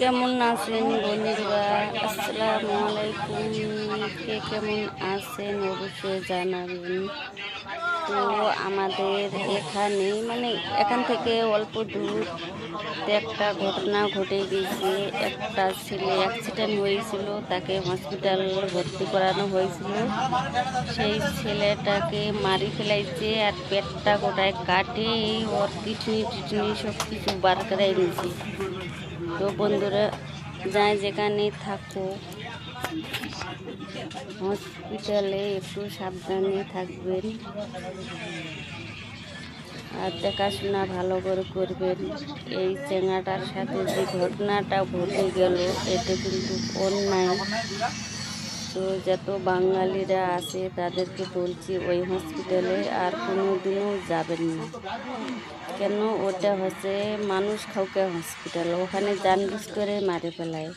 কেমন আছেন বন্ধুরা? আসসালামু আলাইকুম। কে কেমন আছেন অবশ্যই জানাবেন। তো আমাদের এখানে এখান থেকে অল্প দূর একটা ঘটনা ঘটে গেছে। একটা ছেলে অ্যাক্সিডেন্ট হয়েছিল, তাকে হসপিটাল ভর্তি করানো হয়েছিল। সেই ছেলেটাকে মারি ফেলাইছে আর পেটটা গোটায় কাটে ওর কিডনি টিডনি সব কিছু বার করে নিয়েছে। তো বন্ধুরা, যাই যেখানে থাকো হসপিটালে একটু সাবধানে থাকবেন আর দেখাশোনা ভালো করে করবেন। এই চেঙ্গাটার সাথে যে ঘটনাটা ঘটে গেল, এটা কিন্তু অন্যায়। তো যত বাঙালিরা আছে তাদেরকে বলছি ওই হসপিটালে আর কোনো দিনও যাবেন না। কেন? ওটা হচ্ছে মানুষ খাওয়া হসপিটাল, ওখানে জানবুঝ করে মারে ফেলায়।